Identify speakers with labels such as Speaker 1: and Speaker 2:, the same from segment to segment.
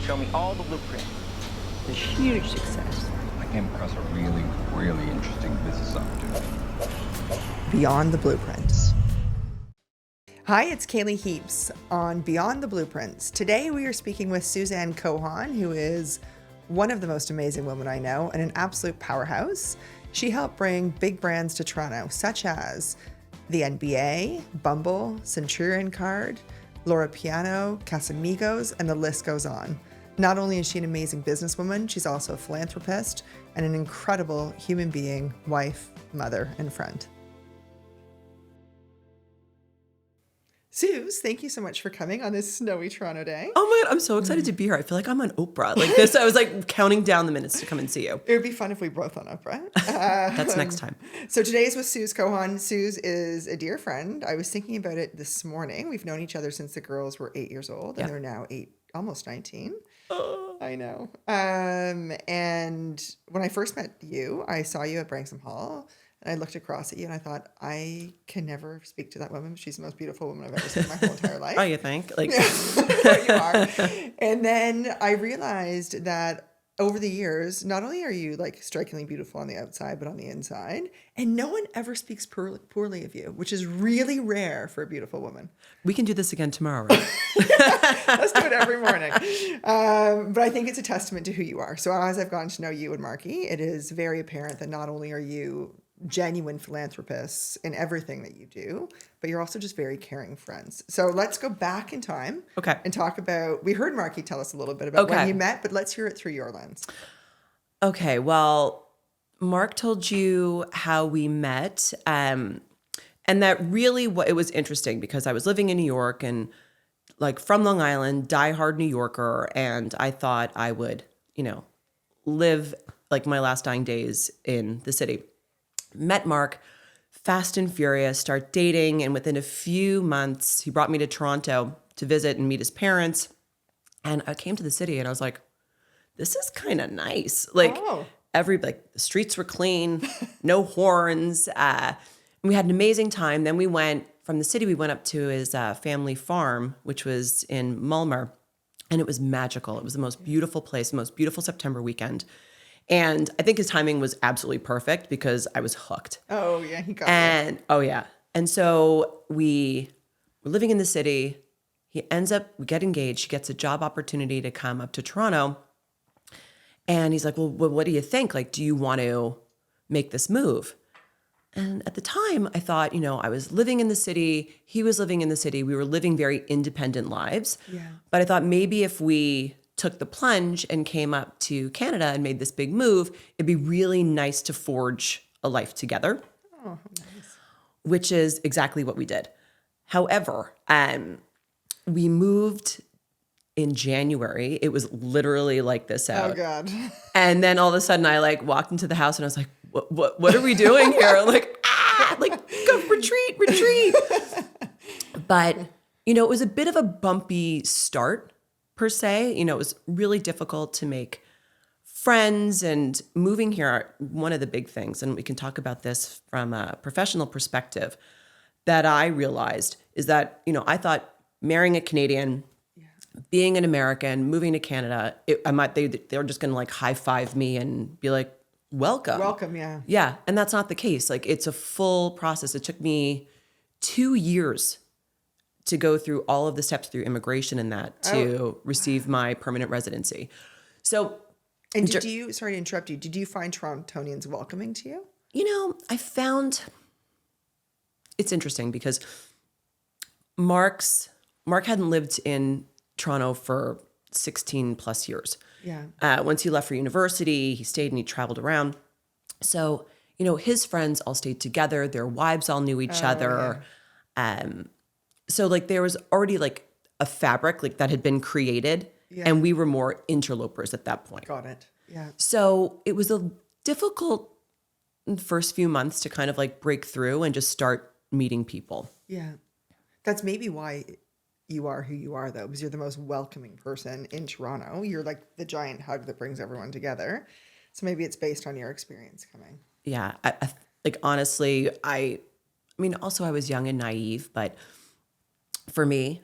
Speaker 1: show me all the blueprints. It's a huge success.
Speaker 2: I came across a really, really interesting business opportunity.
Speaker 3: Beyond the Blueprints. Hi, it's Cailey Heaps on Beyond the Blueprints. Today we are speaking with Suzanne Cohon, who is one of the most amazing women I know and an absolute powerhouse. She helped bring big brands to Toronto, such as the NBA, Bumble, Centurion Card, Laura Piano, Casamigos, and the list goes on. Not only is she an amazing businesswoman, she's also a philanthropist and an incredible human being, wife, mother, and friend. Suze, thank you so much for coming on this snowy Toronto day.
Speaker 4: Oh my God, I'm so excited to be here. I feel like I'm on Oprah. Like this, I was like counting down the minutes to come and see you.
Speaker 3: It would be fun if we both on Oprah.
Speaker 4: That's next time.
Speaker 3: So today is with Suze Cohon. Suze is a dear friend. I was thinking about it this morning. We've known each other since the girls were 8 years old, and they're now almost 19.
Speaker 4: Oh.
Speaker 3: I know. And when I first met you, I saw you at Branksome Hall. And I looked across at you and I thought, I can never speak to that woman. She's the most beautiful woman I've ever seen in my whole entire life.
Speaker 4: Oh, you think? Like,
Speaker 3: you are. And then I realized that over the years, not only are you like strikingly beautiful on the outside, but on the inside, and no one ever speaks poorly of you, which is really rare for a beautiful woman.
Speaker 4: we can do this again tomorrow, right?
Speaker 3: Let's do it every morning. But I think it's a testament to who you are. So as I've gotten to know you and Marky, it is very apparent that not only are you genuine philanthropists in everything that you do, but you're also just very caring friends. So let's go back in time and talk about, we heard Marky tell us a little bit about when you met, but let's hear it through your lens.
Speaker 4: Okay, well, Mark told you how we met, and that really it was interesting because I was living in New York and like from Long Island, diehard New Yorker, and I thought I would, live like my last dying days in the city. Met Mark, fast and furious, start dating, and within a few months, he brought me to Toronto to visit and meet his parents. And I came to the city and I was like, this is kind of nice. Like the streets were clean, no horns. We had an amazing time. Then we went from the city, we went up to his family farm, which was in Mulmer, and it was magical. It was the most beautiful place, the most beautiful September weekend. And I think his timing was absolutely perfect because I was hooked.
Speaker 3: Oh, yeah, he got it.
Speaker 4: Oh, yeah. And so we were living in the city. We get engaged. He gets a job opportunity to come up to Toronto. And he's like, well, what do you think? Like, do you want to make this move? And at the time, I thought, I was living in the city. He was living in the city. We were living very independent lives. Yeah. But I thought maybe if we took the plunge and came up to Canada and made this big move, it'd be really nice to forge a life together. Oh, nice. Which is exactly what we did. However, we moved in January. It was literally like this out.
Speaker 3: Oh God.
Speaker 4: And then all of a sudden I like walked into the house and I was like, what are we doing here? I'm like, go retreat. But, it was a bit of a bumpy start. Per se, it was really difficult to make friends, and moving here, one of the big things, and we can talk about this from a professional perspective, that I realized is that, I thought marrying a Canadian, being an American, moving to Canada, they're just going to like high five me and be like, welcome.
Speaker 3: Welcome, yeah.
Speaker 4: Yeah, and that's not the case. Like it's a full process. It took me 2 years to go through all of the steps through immigration and that to receive my permanent residency. So,
Speaker 3: and sorry to interrupt you, did you find Torontonians welcoming to you?
Speaker 4: I found it's interesting because Mark hadn't lived in Toronto for 16 plus years. Yeah. Once he left for university, he stayed and he traveled around. So, his friends all stayed together. Their wives all knew each other. Yeah. So like there was already like a fabric like that had been created, and we were more interlopers at that point.
Speaker 3: Got it. Yeah.
Speaker 4: So it was a difficult first few months to kind of like break through and just start meeting people.
Speaker 3: Yeah. That's maybe why you are who you are though, because you're the most welcoming person in Toronto. You're like the giant hug that brings everyone together. So maybe it's based on your experience coming.
Speaker 4: Yeah. Like honestly, I mean, also I was young and naive, but for me,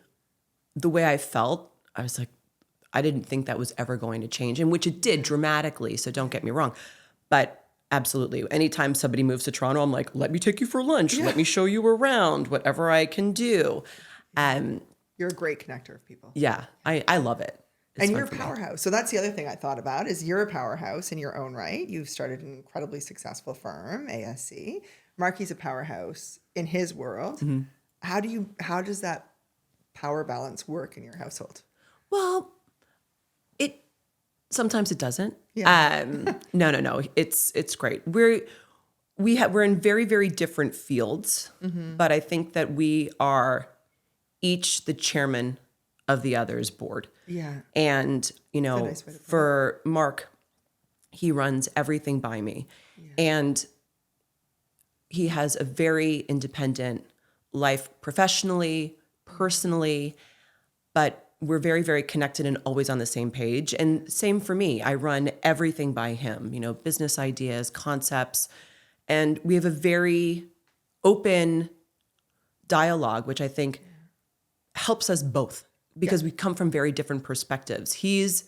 Speaker 4: the way I felt, I was like, I didn't think that was ever going to change, and which it did dramatically. So don't get me wrong, but absolutely. Anytime somebody moves to Toronto, I'm like, let me take you for lunch. Let me show you around, whatever I can do.
Speaker 3: You're a great connector of people.
Speaker 4: Yeah, I love it. It's
Speaker 3: And
Speaker 4: fun
Speaker 3: you're a
Speaker 4: for me.
Speaker 3: powerhouse. So that's the other thing I thought about is you're a powerhouse in your own right. You've started an incredibly successful firm, ASC. Marky's a powerhouse in his world.
Speaker 4: Mm-hmm.
Speaker 3: How does that power balance work in your household?
Speaker 4: Well, sometimes it doesn't.
Speaker 3: Yeah.
Speaker 4: No. It's great. We're in very, very different fields, but I think that we are each the chairman of the other's board.
Speaker 3: Yeah. nice
Speaker 4: And,
Speaker 3: way to put it.
Speaker 4: for Mark, he runs everything by me. And he has a very independent life professionally, personally, but we're very, very connected and always on the same page. And same for me. I run everything by him, business ideas, concepts. And we have a very open dialogue, which I think helps us both because we come from very different perspectives. He's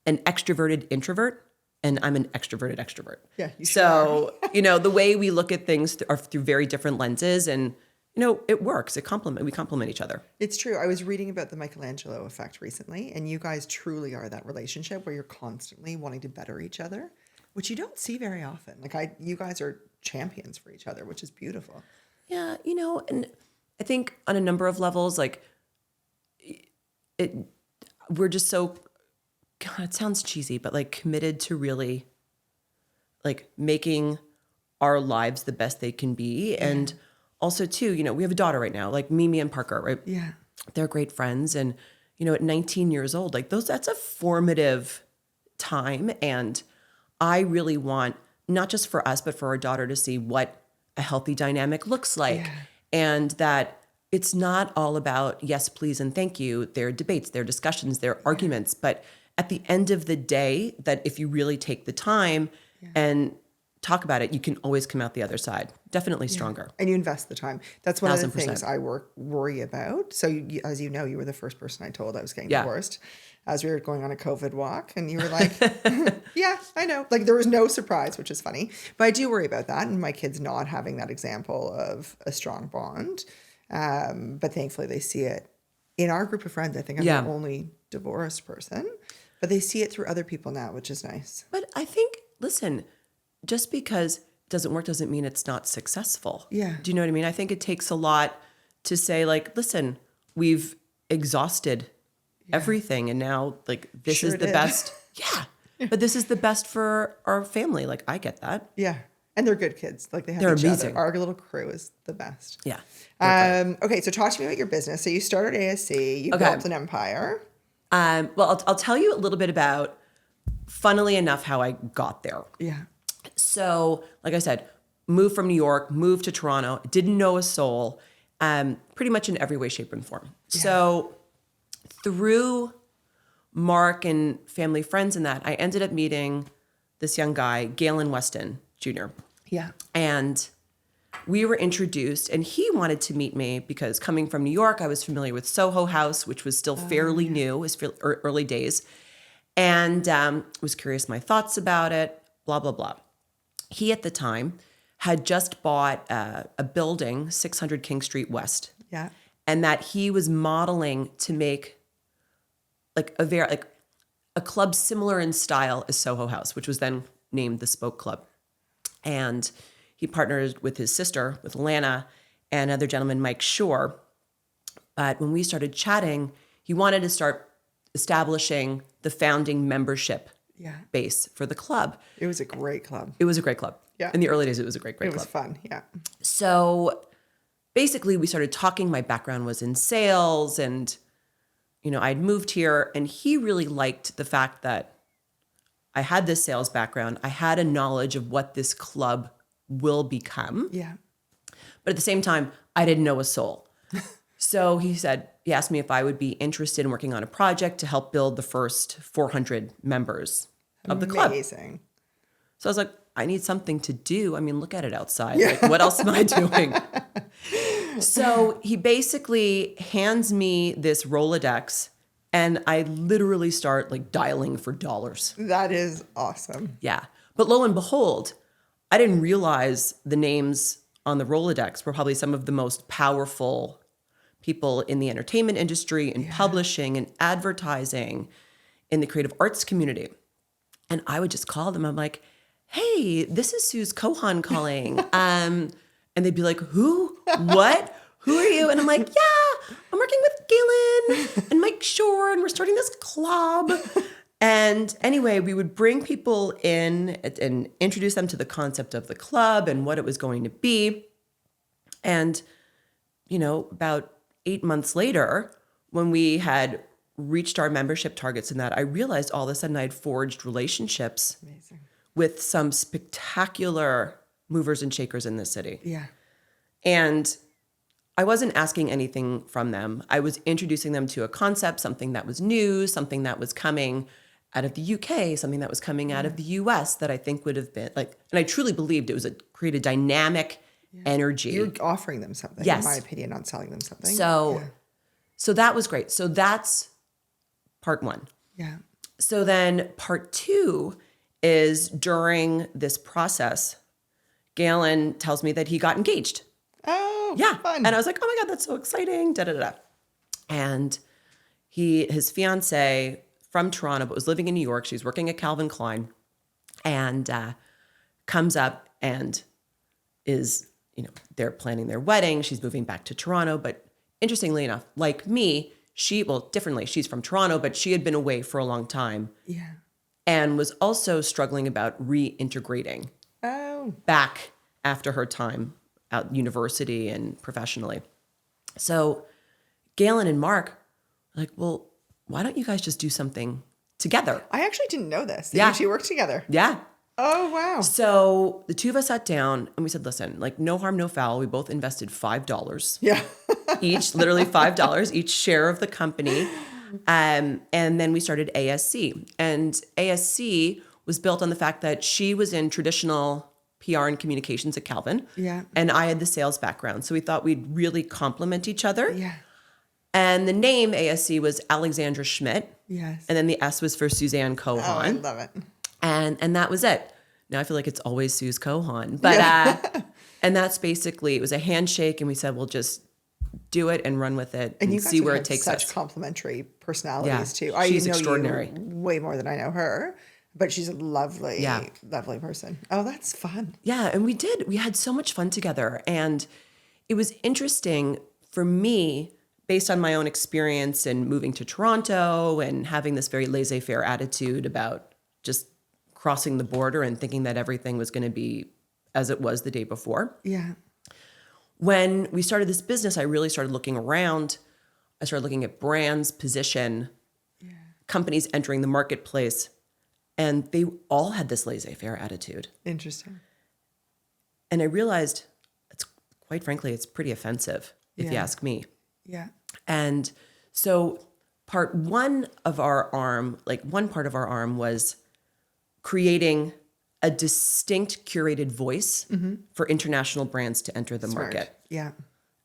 Speaker 4: an extroverted introvert and I'm an extroverted extrovert.
Speaker 3: Yeah, you
Speaker 4: so, the way we look at things are through very different lenses, and it works. We complement each other.
Speaker 3: It's true. I was reading about the Michelangelo effect recently, and you guys truly are that relationship where you're constantly wanting to better each other, which you don't see very often. You guys are champions for each other, which is beautiful.
Speaker 4: Yeah, and I think on a number of levels, we're just so, God, it sounds cheesy, but committed to really making our lives the best they can be. And also too, we have a daughter right now, Mimi and Parker, right?
Speaker 3: Yeah.
Speaker 4: They're great friends. And, at 19 years old, that's a formative time. And I really want, not just for us, but for our daughter to see what a healthy dynamic looks like.
Speaker 3: Yeah.
Speaker 4: And that it's not all about yes, please, and thank you. There are debates, there are discussions, there are arguments. But at the end of the day, that if you really take the time and talk about it, you can always come out the other side. Definitely stronger.
Speaker 3: And you invest the time. That's one of the
Speaker 4: 1000%.
Speaker 3: things I worry about. So as you know, you were the first person I told I was getting divorced as we were going on a COVID walk. And you were like, yeah, I know. There was no surprise, which is funny. But I do worry about that. And my kids not having that example of a strong bond. But thankfully they see it in our group of friends. I think I'm the only divorced person. But they see it through other people now, which is nice.
Speaker 4: But I think, listen, just because it doesn't work doesn't mean it's not successful.
Speaker 3: Yeah.
Speaker 4: Do you know what I mean? I think it takes a lot to say listen, we've exhausted everything and now this
Speaker 3: Sure
Speaker 4: is the
Speaker 3: did.
Speaker 4: best. Yeah. But this is the best for our family. I get that.
Speaker 3: Yeah. And they're good kids. They have
Speaker 4: They're
Speaker 3: each
Speaker 4: amazing.
Speaker 3: other. Our little crew is the best.
Speaker 4: Yeah.
Speaker 3: Okay, so talk to me about your business. So you started ASC, you built an empire.
Speaker 4: Well, I'll tell you a little bit about, funnily enough, how I got there.
Speaker 3: Yeah.
Speaker 4: So, like I said, moved from New York, moved to Toronto, didn't know a soul, pretty much in every way, shape, and form. Yeah. So through Mark and family friends and that, I ended up meeting this young guy, Galen Weston Jr.
Speaker 3: Yeah.
Speaker 4: And we were introduced, and he wanted to meet me because coming from New York, I was familiar with Soho House, which was still fairly new, it was early days, and was curious my thoughts about it, blah, blah, blah. He, at the time, had just bought a building, 600 King Street West.
Speaker 3: Yeah.
Speaker 4: And that he was modeling to make a club similar in style as Soho House, which was then named the Spoke Club. And he partnered with his sister, with Lana, and another gentleman, Mike Shore. But when we started chatting, he wanted to start establishing the founding membership base for the club.
Speaker 3: It was a great club.
Speaker 4: It was a great club.
Speaker 3: Yeah.
Speaker 4: In the early days, it was a great club.
Speaker 3: It was fun. Yeah.
Speaker 4: So basically, we started talking. My background was in sales, and I'd moved here, and he really liked the fact that I had this sales background. I had a knowledge of what this club will become.
Speaker 3: Yeah.
Speaker 4: But at the same time, I didn't know a soul. So he asked me if I would be interested in working on a project to help build the first 400 members of the club.
Speaker 3: Amazing.
Speaker 4: So I was like, I need something to do. I mean, look at it outside. What else am I doing? So he basically hands me this Rolodex And I literally start like dialing for dollars.
Speaker 3: That is awesome.
Speaker 4: Yeah. But lo and behold, I didn't realize the names on the Rolodex were probably some of the most powerful people in the entertainment industry, in publishing, and advertising, in the creative arts community. And I would just call them. I'm like, hey, this is Suzanne Cohon calling. And they'd be like, who? What? Who are you? And I'm like, yeah, I'm working with Galen and Mike Shore, and we're starting this club. And anyway, we would bring people in and introduce them to the concept of the club and what it was going to be. And, you know, about 8 months later, when we had reached our membership targets and that, I realized all of a sudden I had forged relationships with some spectacular movers and shakers in this city.
Speaker 3: Yeah.
Speaker 4: And I wasn't asking anything from them. I was introducing them to a concept, something that was new, something that was coming out of the UK, something that was coming out of the US that I think would have been like, and I truly believed it was create a dynamic energy.
Speaker 3: You're offering them something,
Speaker 4: Yes.
Speaker 3: in my opinion, not selling them something.
Speaker 4: So that was great. So that's part one.
Speaker 3: Yeah.
Speaker 4: So then part two is during this process, Galen tells me that he got engaged.
Speaker 3: Oh,
Speaker 4: Yeah.
Speaker 3: fun.
Speaker 4: And I was like, oh my God, that's so exciting. Da, da, da, da. And his fiance from Toronto, but was living in New York. She's working at Calvin Klein, and comes up and is, you know, they're planning their wedding. She's moving back to Toronto. But interestingly enough, like me, differently, she's from Toronto, but she had been away for a long time.
Speaker 3: Yeah.
Speaker 4: And was also struggling about reintegrating
Speaker 3: Oh.
Speaker 4: back after her time at university and professionally. So Galen and Mark were like, well, why don't you guys just do something together?
Speaker 3: I actually didn't know this.
Speaker 4: Yeah.
Speaker 3: You two work together.
Speaker 4: Yeah.
Speaker 3: Oh, wow.
Speaker 4: So the two of us sat down and we said, listen, like no harm, no foul. We both invested $5
Speaker 3: Yeah.
Speaker 4: each, literally $5 each share of the company. And then we started ASC. And ASC was built on the fact that she was in traditional PR and communications at Calvin.
Speaker 3: Yeah.
Speaker 4: And I had the sales background. So we thought we'd really complement each other.
Speaker 3: Yeah.
Speaker 4: And the name ASC was Alexandra Schmidt.
Speaker 3: Yes.
Speaker 4: And then the S was for Suzanne Cohon.
Speaker 3: Oh, I love it.
Speaker 4: And that was it. Now I feel like it's always Suze Cohon. But and that's basically, it was a handshake and we said, we'll just do it and run with it and
Speaker 3: you guys
Speaker 4: see
Speaker 3: have
Speaker 4: where
Speaker 3: had
Speaker 4: it takes
Speaker 3: such
Speaker 4: us.
Speaker 3: complementary personalities
Speaker 4: Yeah,
Speaker 3: too. I
Speaker 4: she's
Speaker 3: know
Speaker 4: extraordinary.
Speaker 3: you way more than I know her, but she's a lovely, lovely person. Oh, that's fun.
Speaker 4: Yeah, and we had so much fun together. And it was interesting for me, based on my own experience and moving to Toronto and having this very laissez-faire attitude about just crossing the border and thinking that everything was going to be as it was the day before.
Speaker 3: Yeah.
Speaker 4: When we started this business, I really started looking around. I started looking at brands, position, companies entering the marketplace, and they all had this laissez-faire attitude.
Speaker 3: Interesting.
Speaker 4: And I realized, quite frankly, it's pretty offensive, if you ask me.
Speaker 3: Yeah.
Speaker 4: And so one part of our arm was creating a distinct curated voice for international brands to enter the market.
Speaker 3: Yeah.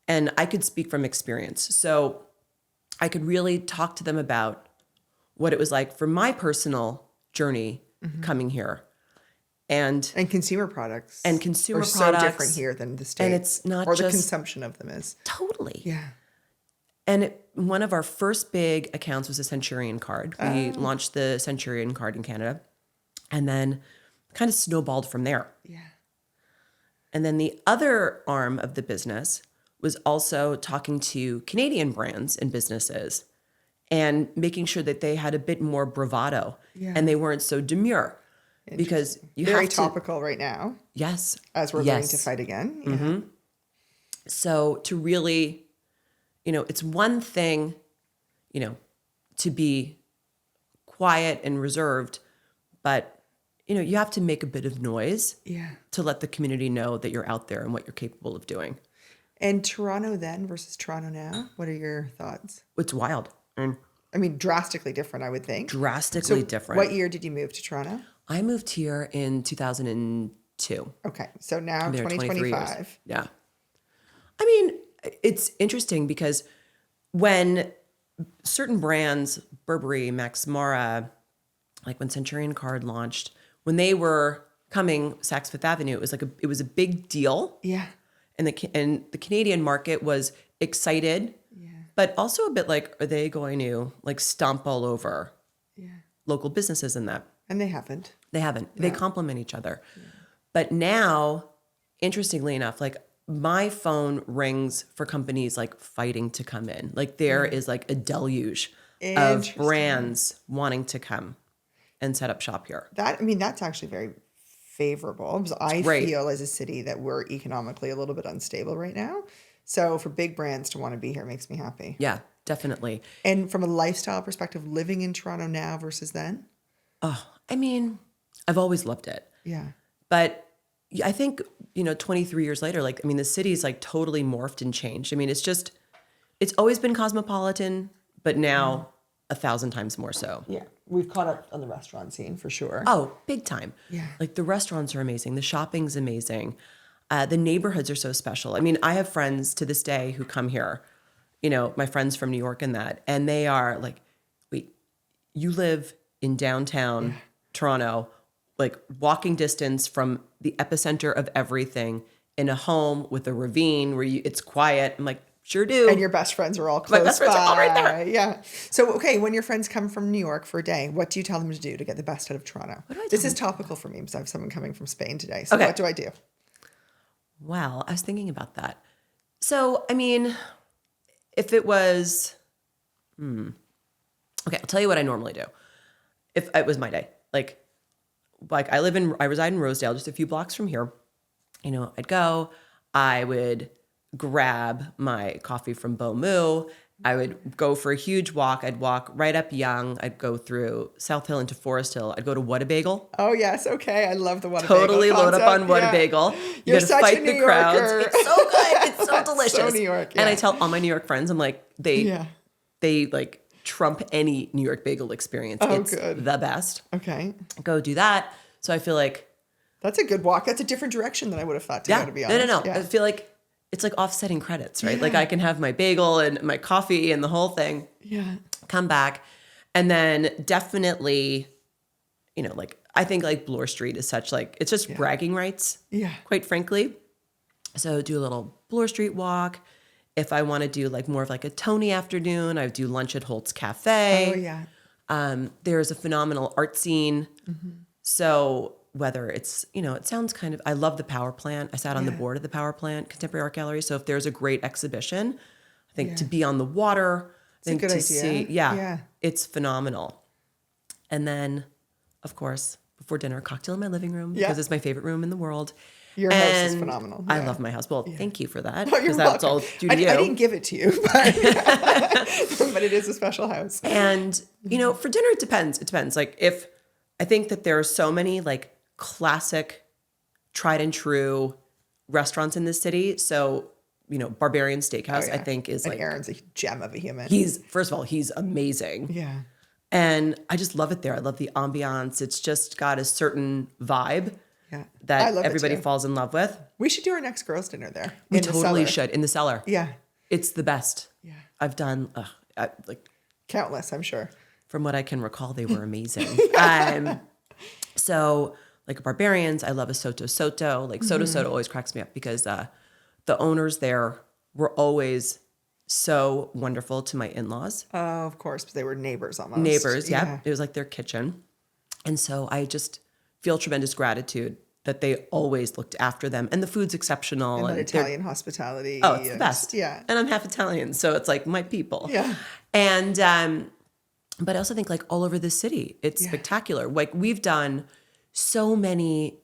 Speaker 4: And I could speak from experience. So I could really talk to them about what it was like for my personal journey coming here. And
Speaker 3: consumer products.
Speaker 4: consumer
Speaker 3: are
Speaker 4: products.
Speaker 3: so different here than the States.
Speaker 4: And it's not
Speaker 3: or
Speaker 4: just
Speaker 3: the consumption of them is.
Speaker 4: totally.
Speaker 3: Yeah.
Speaker 4: And one of our first big accounts was a Centurion card. We launched the Centurion card in Canada and then kind of snowballed from there.
Speaker 3: Yeah.
Speaker 4: And then the other arm of the business was also talking to Canadian brands and businesses and making sure that they had a bit more bravado and they weren't so demure. Because you
Speaker 3: Very
Speaker 4: have to,
Speaker 3: topical right now
Speaker 4: yes,
Speaker 3: as we're going to fight again. Yeah.
Speaker 4: So to really, it's one thing, to be quiet and reserved, but, you have to make a bit of noise to let the community know that you're out there and what you're capable of doing.
Speaker 3: And Toronto then versus Toronto now, what are your thoughts?
Speaker 4: It's wild.
Speaker 3: I mean, drastically different, I would think.
Speaker 4: Drastically different.
Speaker 3: What year did you move to Toronto?
Speaker 4: I moved here in 2002.
Speaker 3: Okay, so now
Speaker 4: Been here 23 years.
Speaker 3: 2025.
Speaker 4: Yeah. I mean, it's interesting because when certain brands, Burberry, Max Mara, like when Centurion Card launched, when they were coming Saks Fifth Avenue, it was a big deal.
Speaker 3: Yeah.
Speaker 4: And the Canadian market was excited, but also a bit like, are they going to like stomp all over local businesses in that?
Speaker 3: And they haven't.
Speaker 4: They haven't. They complement each other. But now, interestingly enough, like my phone rings for companies like fighting to come in. Like there is like a deluge of brands wanting to come and set up shop here.
Speaker 3: That's actually very favorable, because I
Speaker 4: great.
Speaker 3: feel as a city that we're economically a little bit unstable right now. So for big brands to want to be here makes me happy.
Speaker 4: Yeah, definitely.
Speaker 3: And from a lifestyle perspective, living in Toronto now versus then?
Speaker 4: Oh, I mean, I've always loved it.
Speaker 3: Yeah.
Speaker 4: But I think, 23 years later, like, I mean, the city's like totally morphed and changed. I mean, it's always been cosmopolitan, but now 1,000 times more so.
Speaker 3: Yeah. We've caught up on the restaurant scene for sure.
Speaker 4: Oh, big time.
Speaker 3: Yeah.
Speaker 4: Like the restaurants are amazing. The shopping's amazing. The neighborhoods are so special. I mean, I have friends to this day who come here, my friends from New York and they are like, wait, you live in downtown Toronto, like walking distance from the epicenter of everything, in a home with a ravine where it's quiet. I'm like, sure do.
Speaker 3: And your best friends are all close
Speaker 4: My best friends are all right there.
Speaker 3: Yeah. So, okay, when your friends come from New York for a day, what do you tell them to do to get the best out of Toronto? This is topical for me because I have someone coming from Spain today. So what do I do?
Speaker 4: Well, I was thinking about that. So, I mean, if it was, okay, I'll tell you what I normally do. If it was my day, like I reside in Rosedale, just a few blocks from here. I would grab my coffee from Beaumont. I would go for a huge walk. I'd walk right up Yonge. I'd go through South Hill into Forest Hill. I'd go to Whataburger.
Speaker 3: Oh, yes. Okay. I love the Whataburger
Speaker 4: Totally load up on Whataburger.
Speaker 3: Yeah.
Speaker 4: You
Speaker 3: You're
Speaker 4: gotta
Speaker 3: such
Speaker 4: fight
Speaker 3: a New
Speaker 4: the crowds.
Speaker 3: Yorker.
Speaker 4: It's so good. It's so delicious.
Speaker 3: So New York, yeah.
Speaker 4: And I tell all my New York friends, I'm like, they like trump any New York bagel experience.
Speaker 3: Oh,
Speaker 4: it's
Speaker 3: good.
Speaker 4: the best.
Speaker 3: Okay.
Speaker 4: Go do that. So I feel like
Speaker 3: that's a good walk. That's a different direction than I would have thought to go, to be honest.
Speaker 4: No.
Speaker 3: Yeah.
Speaker 4: I feel like it's like offsetting credits, right? Like I can have my bagel and my coffee and the whole thing.
Speaker 3: Yeah.
Speaker 4: Come back. And then definitely, like I think like Bloor Street is such like, it's just bragging rights.
Speaker 3: Yeah.
Speaker 4: Quite frankly. So do a little Bloor Street walk. If I want to do like more of like a Tony afternoon, I would do lunch at Holt's Cafe.
Speaker 3: Oh, yeah.
Speaker 4: There's a phenomenal art scene. Mm-hmm. So whether it's, it sounds kind of, I love the Power Plant. I sat on the board of the Power Plant Contemporary Art Gallery. So if there's a great exhibition, I think to be on the water, I think
Speaker 3: a good
Speaker 4: to
Speaker 3: idea.
Speaker 4: see, it's phenomenal. And then, of course, before dinner, cocktail in my living room because it's my favorite room in the world.
Speaker 3: Your house is phenomenal.
Speaker 4: I love my house. Well, thank you for that.
Speaker 3: Oh, you're
Speaker 4: that's
Speaker 3: welcome.
Speaker 4: all due to you.
Speaker 3: I didn't give it to you, but, but it is a special house.
Speaker 4: And, for dinner, it depends. It depends. Like I think that there are so many like classic, tried and true restaurants in this city. So, Barbarian Steakhouse, I think is like
Speaker 3: Aaron's a gem of a human.
Speaker 4: First of all, he's amazing.
Speaker 3: Yeah.
Speaker 4: And I just love it there. I love the ambiance. It's just got a certain vibe that everybody falls in love with.
Speaker 3: We should do our next girls' dinner there.
Speaker 4: We totally should. In the cellar.
Speaker 3: Yeah.
Speaker 4: It's the best.
Speaker 3: Yeah.
Speaker 4: I've done
Speaker 3: countless, I'm sure.
Speaker 4: From what I can recall, they were amazing. So like Barbarians, I love a Soto Soto. Like Soto Soto always cracks me up because the owners there were always so wonderful to my in-laws.
Speaker 3: Oh, of course, but they were neighbors almost.
Speaker 4: Neighbors, yeah. It was like their kitchen. And so I just feel tremendous gratitude that they always looked after them. And the food's exceptional.
Speaker 3: And Italian hospitality.
Speaker 4: Oh, it's the best.
Speaker 3: Yeah.
Speaker 4: And I'm half Italian, so it's like my people.
Speaker 3: Yeah.
Speaker 4: And, but I also think like all over the city, it's spectacular. Like we've done so many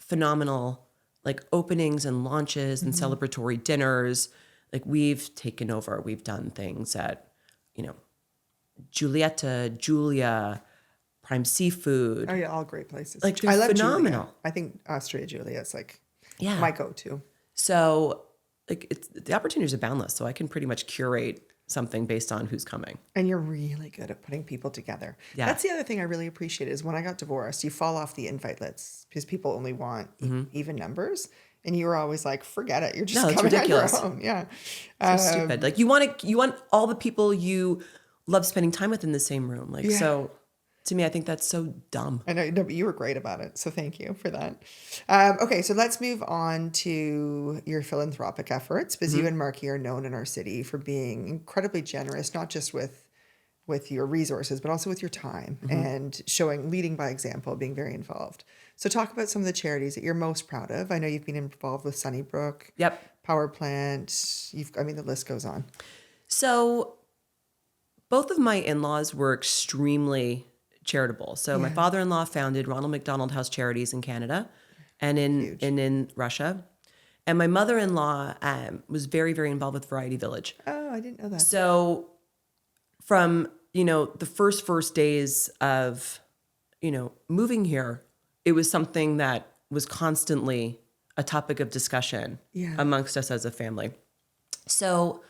Speaker 4: phenomenal like openings and launches and celebratory dinners. Like we've taken over, we've done things at, Giulietta, Julia, Prime Seafood.
Speaker 3: Oh yeah, all great places.
Speaker 4: Like
Speaker 3: I love
Speaker 4: phenomenal.
Speaker 3: Julia. I think Austria Julia is like
Speaker 4: Yeah.
Speaker 3: my go-to.
Speaker 4: So like the opportunities are boundless. So I can pretty much curate something based on who's coming.
Speaker 3: And you're really good at putting people together.
Speaker 4: Yeah.
Speaker 3: That's the other thing I really appreciate is when I got divorced, you fall off the invite list because people only want even numbers. And you were always like, forget it. You're just
Speaker 4: No, it's
Speaker 3: coming
Speaker 4: ridiculous.
Speaker 3: on your own. Yeah.
Speaker 4: So stupid. Like you want all the people you love spending time with in the same room. Like,
Speaker 3: Yeah.
Speaker 4: so to me, I think that's so dumb.
Speaker 3: I know, no, but you were great about it. So thank you for that. Okay, so let's move on to your philanthropic efforts, because you and Marky are known in our city for being incredibly generous, not just with your resources, but also with your time and leading by example, being very involved. So talk about some of the charities that you're most proud of. I know you've been involved with Sunnybrook,
Speaker 4: Yep.
Speaker 3: Power Plant. The list goes on.
Speaker 4: So both of my in-laws were extremely charitable. So my father-in-law founded Ronald McDonald House Charities in Canada and in Russia. And my mother-in-law was very, very involved with Variety Village.
Speaker 3: Oh, I didn't know that.
Speaker 4: So from, the first days of, moving here, it was something that was constantly a topic of discussion amongst us as a family. So,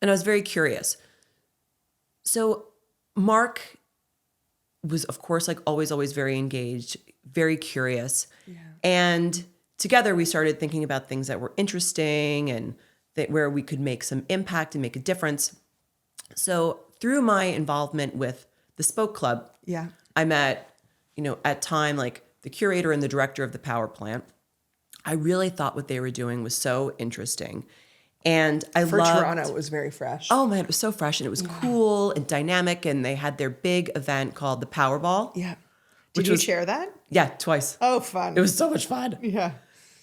Speaker 4: and I was very curious. So Mark was, of course, like always very engaged, very curious. Yeah. And together we started thinking about things that were interesting and where we could make some impact and make a difference. So through my involvement with the Spoke Club, I met, at time, like the curator and the director of the power plant. I really thought what they were doing was so interesting. And for
Speaker 3: Toronto, it was very fresh.
Speaker 4: Oh man, it was so fresh and it was cool and dynamic. And they had their big event called the Powerball.
Speaker 3: Yeah. Did you chair that?
Speaker 4: Yeah, twice.
Speaker 3: Oh, fun.
Speaker 4: It was so much fun.
Speaker 3: Yeah.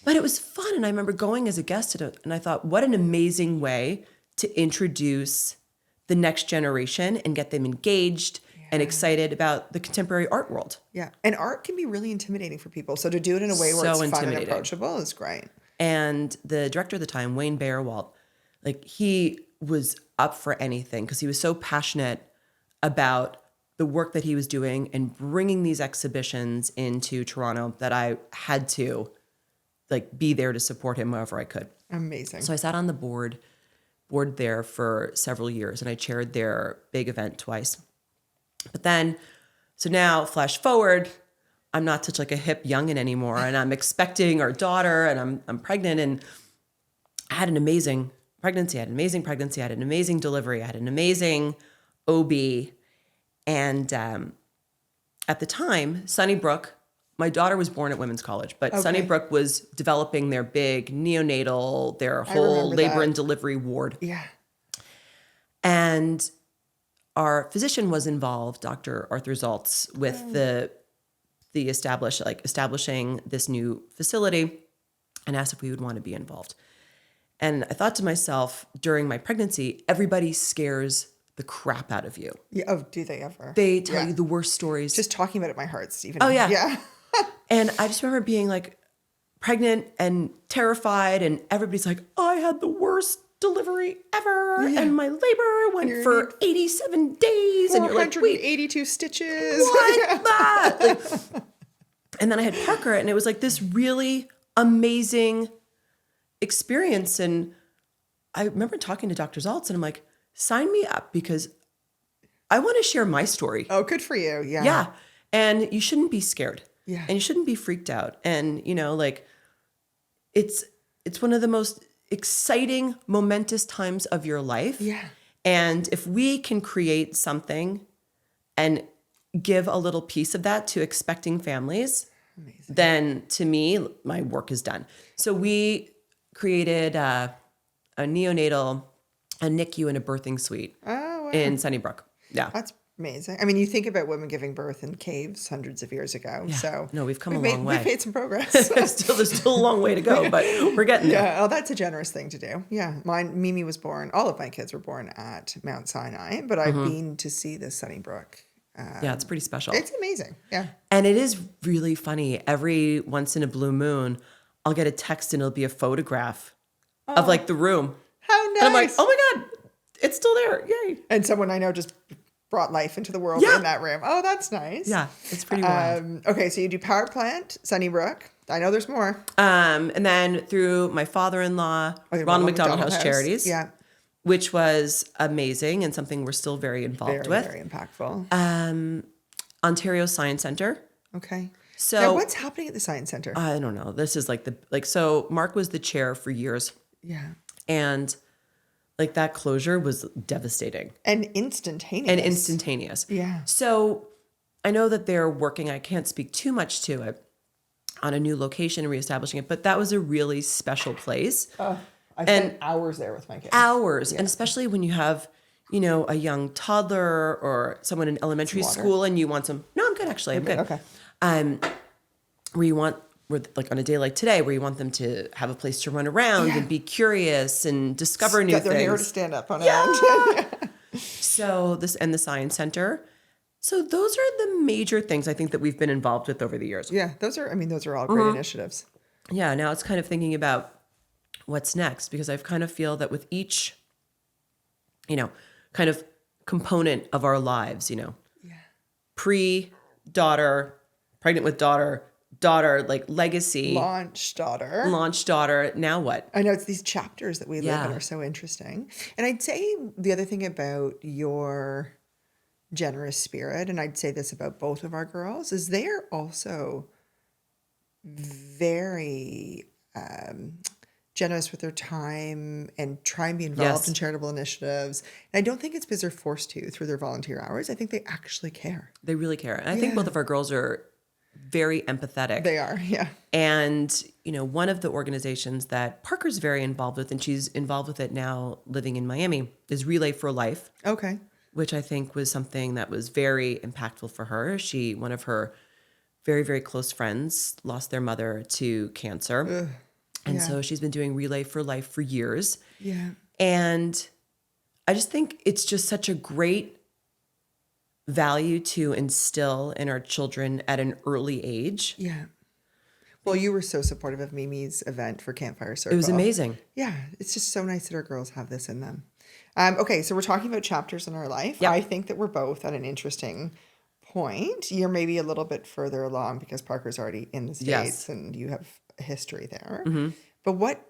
Speaker 4: But it was fun. And I remember going as a guest to it, and I thought, what an amazing way to introduce the next generation and get them engaged and excited about the contemporary art world.
Speaker 3: Yeah. And art can be really intimidating for people. So to do it in a way where it's fun and approachable is great.
Speaker 4: And the director at the time, Wayne Bayerwalt, like he was up for anything because he was so passionate about the work that he was doing and bringing these exhibitions into Toronto that I had to like be there to support him wherever I could.
Speaker 3: Amazing.
Speaker 4: So I sat on the board there for several years, and I chaired their big event twice. But then, so now flash forward, I'm not such like a hip youngin' anymore, and I'm expecting our daughter, and I'm pregnant, and I had an amazing pregnancy. I had an amazing delivery. I had an amazing OB. And at the time, Sunnybrook, my daughter was born at Women's College, but Sunnybrook was developing their big neonatal, their whole labor and delivery ward.
Speaker 3: Yeah.
Speaker 4: And our physician was involved, Dr. Arthur Zaltz, with the establishing this new facility, and asked if we would want to be involved. And I thought to myself, during my pregnancy, everybody scares the crap out of you.
Speaker 3: Yeah. Oh, do they ever?
Speaker 4: They tell you the worst stories.
Speaker 3: Just talking about it, my heart's even.
Speaker 4: Oh, yeah.
Speaker 3: Yeah.
Speaker 4: And I just remember being like pregnant and terrified, and everybody's like, I had the worst delivery ever. Yeah. And my labor went for 87 days. And you're like, wait,
Speaker 3: 82 stitches.
Speaker 4: What? Like, and then I had Parker, and it was like this really amazing experience. And I remember talking to Dr. Zaltz, and I'm like, sign me up because I want to share my story.
Speaker 3: Oh, good for you. Yeah.
Speaker 4: Yeah. And you shouldn't be scared.
Speaker 3: Yeah.
Speaker 4: And you shouldn't be freaked out. And, like it's one of the most exciting, momentous times of your life.
Speaker 3: Yeah.
Speaker 4: And if we can create something and give a little piece of that to expecting families, then to me, my work is done. So we created a neonatal, a NICU and a birthing suite in Sunnybrook. Yeah.
Speaker 3: That's amazing. I mean, you think about women giving birth in caves hundreds of years ago.
Speaker 4: Yeah.
Speaker 3: So
Speaker 4: no, we've come a long way.
Speaker 3: We've made some progress.
Speaker 4: There's still a long way to go, but we're getting there.
Speaker 3: Yeah. Oh, that's a generous thing to do. Yeah. Mimi was born, all of my kids were born at Mount Sinai, but I've been to see the Sunnybrook.
Speaker 4: Yeah, it's pretty special.
Speaker 3: It's amazing. Yeah.
Speaker 4: And it is really funny. Every once in a blue moon, I'll get a text and it'll be a photograph of like the room.
Speaker 3: How nice.
Speaker 4: And I'm like, oh my God, it's still there. Yay.
Speaker 3: And someone I know just brought life into the world in that room. Oh, that's nice.
Speaker 4: Yeah, it's pretty wild.
Speaker 3: Okay, so you do Power Plant, Sunnybrook. I know there's more.
Speaker 4: And then through my father-in-law, Ronald McDonald House Charities.
Speaker 3: Yeah.
Speaker 4: Which was amazing and something we're still very involved with.
Speaker 3: Very impactful.
Speaker 4: Ontario Science Center.
Speaker 3: Okay.
Speaker 4: So
Speaker 3: now what's happening at the Science Center?
Speaker 4: I don't know. This is so Mark was the chair for years.
Speaker 3: Yeah.
Speaker 4: And like that closure was devastating
Speaker 3: And instantaneous. Yeah.
Speaker 4: So I know that they're working, I can't speak too much to it, on a new location and reestablishing it, but that was a really special place.
Speaker 3: I spent hours there with my kids.
Speaker 4: And especially when you have, a young toddler or someone in elementary school and you want some, no, I'm good actually, I'm good.
Speaker 3: Okay.
Speaker 4: Where like on a day like today, where you want them to have a place to run around and be curious and discover new
Speaker 3: Got
Speaker 4: things.
Speaker 3: their hair to stand up on end.
Speaker 4: So and the science center. So those are the major things I think that we've been involved with over the years.
Speaker 3: Yeah, those are all great initiatives.
Speaker 4: Yeah, now it's kind of thinking about what's next, because I kind of feel that with each, kind of component of our lives, pre-daughter, pregnant with daughter, like legacy.
Speaker 3: Launch daughter.
Speaker 4: Now what?
Speaker 3: I know it's these chapters that we live in are so interesting. And I'd say the other thing about your generous spirit, and I'd say this about both of our girls, is they're also very generous with their time and try and be involved in charitable initiatives. And I don't think it's because they're forced to through their volunteer hours. I think they actually care.
Speaker 4: They really care. And I think both of our girls are very empathetic.
Speaker 3: They are, yeah.
Speaker 4: And, one of the organizations that Parker's very involved with, and she's involved with it now living in Miami, is Relay for Life.
Speaker 3: Okay.
Speaker 4: Which I think was something that was very impactful for her. One of her very, very close friends lost their mother to cancer. And so she's been doing Relay for Life for years.
Speaker 3: Yeah.
Speaker 4: And I just think it's just such a great value to instill in our children at an early age.
Speaker 3: Yeah. Well, you were so supportive of Mimi's event for Campfire Circle.
Speaker 4: It was amazing.
Speaker 3: Yeah. It's just so nice that our girls have this in them. Okay. So we're talking about chapters in our life.
Speaker 4: Yep.
Speaker 3: I think that we're both at an interesting point. You're maybe a little bit further along because Parker's already in the States and you have a history there.
Speaker 4: Mm-hmm.
Speaker 3: But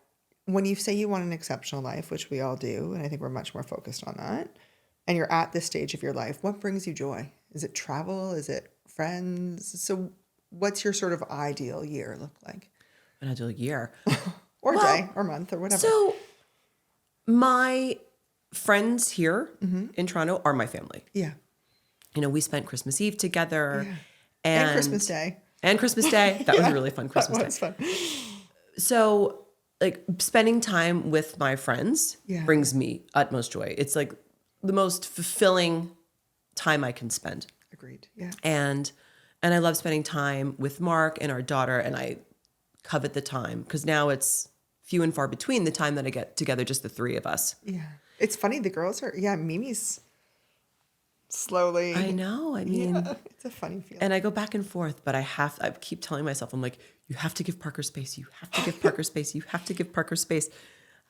Speaker 3: when you say you want an exceptional life, which we all do, and I think we're much more focused on that, and you're at this stage of your life, what brings you joy? Is it travel? Is it friends? So what's your sort of ideal year look like?
Speaker 4: An ideal year.
Speaker 3: Or day or month or whatever.
Speaker 4: So my friends here in Toronto are my family.
Speaker 3: Yeah.
Speaker 4: We spent Christmas Eve together.
Speaker 3: Yeah.
Speaker 4: And
Speaker 3: Christmas Day.
Speaker 4: And Christmas Day. That was a really fun Christmas
Speaker 3: That was
Speaker 4: Day.
Speaker 3: fun.
Speaker 4: So like spending time with my friends brings me utmost joy. It's like the most fulfilling time I can spend.
Speaker 3: Agreed. Yeah.
Speaker 4: And I love spending time with Mark and our daughter, and I covet the time because now it's few and far between the time that I get together, just the three of us.
Speaker 3: Yeah. It's funny. The girls are, Mimi's slowly.
Speaker 4: I know. I mean,
Speaker 3: it's a funny feeling.
Speaker 4: And I go back and forth, but I keep telling myself, I'm like, you have to give Parker space. You have to give Parker space. You have to give Parker space.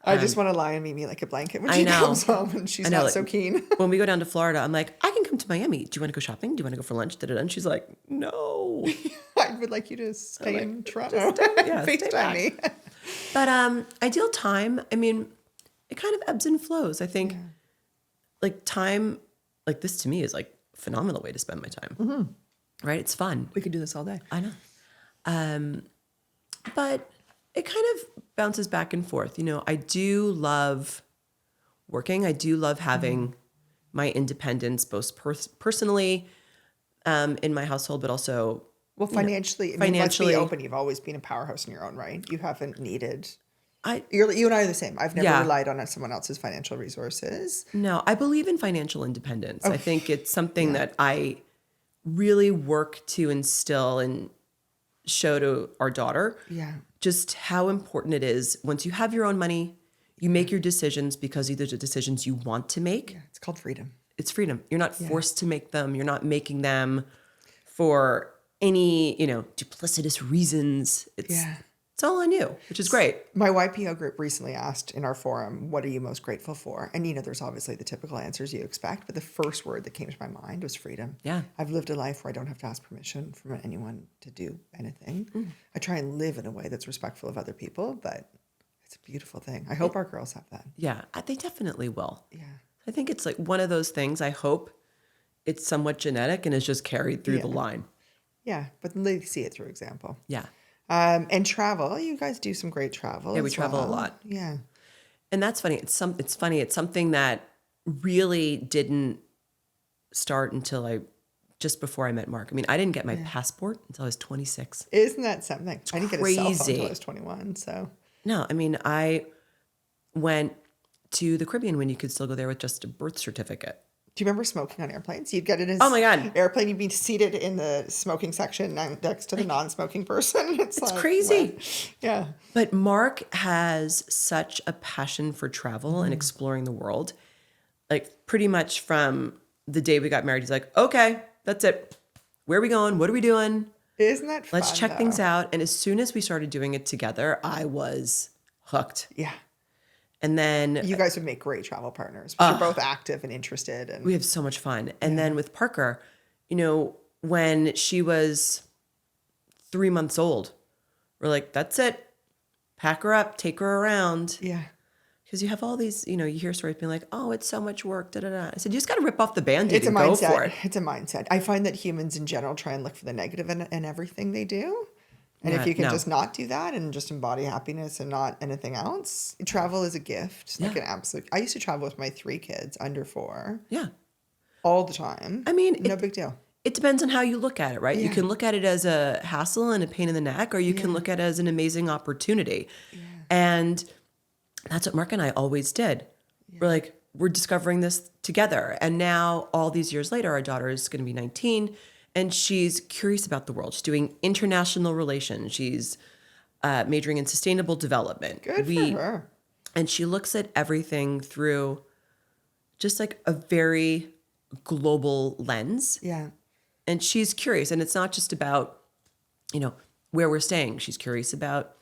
Speaker 3: I just want to lie on Mimi like a blanket when she comes home and she's not so keen.
Speaker 4: When we go down to Florida, I'm like, I can come to Miami. Do you want to go shopping? Do you want to go for lunch? And she's like, no.
Speaker 3: I would like you to stay in Toronto. FaceTime me.
Speaker 4: But ideal time, I mean, it kind of ebbs and flows. I think like time like this to me is like a phenomenal way to spend my time. Mm-hmm. Right? It's fun.
Speaker 3: We could do this all day.
Speaker 4: I know. But it kind of bounces back and forth. I do love working. I do love having my independence, both personally in my household, but also
Speaker 3: financially. Let's be open. You've always been a powerhouse in your own right. You haven't needed. You and I are the same. I've never relied on someone else's financial resources.
Speaker 4: No, I believe in financial independence. I think it's something that I really work to instill and show to our daughter.
Speaker 3: Yeah.
Speaker 4: Just how important it is once you have your own money, you make your decisions because these are the decisions you want to make.
Speaker 3: Yeah, it's called freedom.
Speaker 4: It's freedom. You're not forced to make them. You're not making them for any, duplicitous reasons. It's all on you, which is great.
Speaker 3: My YPO group recently asked in our forum, what are you most grateful for? And, there's obviously the typical answers you expect, but the first word that came to my mind was freedom.
Speaker 4: Yeah.
Speaker 3: I've lived a life where I don't have to ask permission from anyone to do anything. I try and live in a way that's respectful of other people, but it's a beautiful thing. I hope our girls have that.
Speaker 4: Yeah, they definitely will.
Speaker 3: Yeah.
Speaker 4: I think it's like one of those things. I hope it's somewhat genetic and is just carried through the line.
Speaker 3: Yeah, but they see it through example.
Speaker 4: Yeah.
Speaker 3: And travel. You guys do some great travel.
Speaker 4: Yeah, we travel a lot.
Speaker 3: Yeah.
Speaker 4: And that's funny. It's funny. It's something that really didn't start until just before I met Mark. I mean, I didn't get my passport until I was 26.
Speaker 3: Isn't that something? I didn't get a cell phone
Speaker 4: crazy.
Speaker 3: until I was 21. So
Speaker 4: No, I mean, I went to the Caribbean when you could still go there with just a birth certificate.
Speaker 3: do you remember smoking on airplanes? You'd get it as
Speaker 4: Oh my God.
Speaker 3: airplane. You'd be seated in the smoking section next to the non-smoking person. It's like,
Speaker 4: crazy.
Speaker 3: Yeah.
Speaker 4: But Mark has such a passion for travel and exploring the world. Like pretty much from the day we got married, he's like, okay, that's it. Where are we going? What are we doing?
Speaker 3: Isn't that fun?
Speaker 4: Let's check things out. And as soon as we started doing it together, I was hooked.
Speaker 3: Yeah.
Speaker 4: And then
Speaker 3: You guys would make great travel partners. You're both active and interested. And
Speaker 4: we have so much fun. And then with Parker, when she was 3 months old, we're like, that's it. Pack her up, take her around.
Speaker 3: yeah.
Speaker 4: Because you have all these, you hear stories being like, oh, it's so much work, da da da. I said, you just got to rip off the Band-Aid
Speaker 3: It's a
Speaker 4: and go
Speaker 3: mindset.
Speaker 4: for it.
Speaker 3: It's a mindset. I find that humans in general try and look for the negative in everything they do. And if
Speaker 4: Yeah,
Speaker 3: you can
Speaker 4: no.
Speaker 3: just not do that and just embody happiness and not anything else, travel is a gift. Like an absolute. I used to travel with my 3 kids under 4
Speaker 4: Yeah.
Speaker 3: all the time.
Speaker 4: I mean,
Speaker 3: no big deal.
Speaker 4: It depends on how you look at it, right? You
Speaker 3: Yeah.
Speaker 4: can look at it as a hassle and a pain in the neck, or you can look at it as an amazing opportunity. And that's what Mark and I always did. We're like, we're discovering this together. And now, all these years later, our daughter is going to be 19, and she's curious about the world. She's doing international relations. She's majoring in sustainable development.
Speaker 3: Good for her.
Speaker 4: And she looks at everything through just like a very global lens.
Speaker 3: Yeah.
Speaker 4: And she's curious. And it's not just about, where we're staying. She's curious about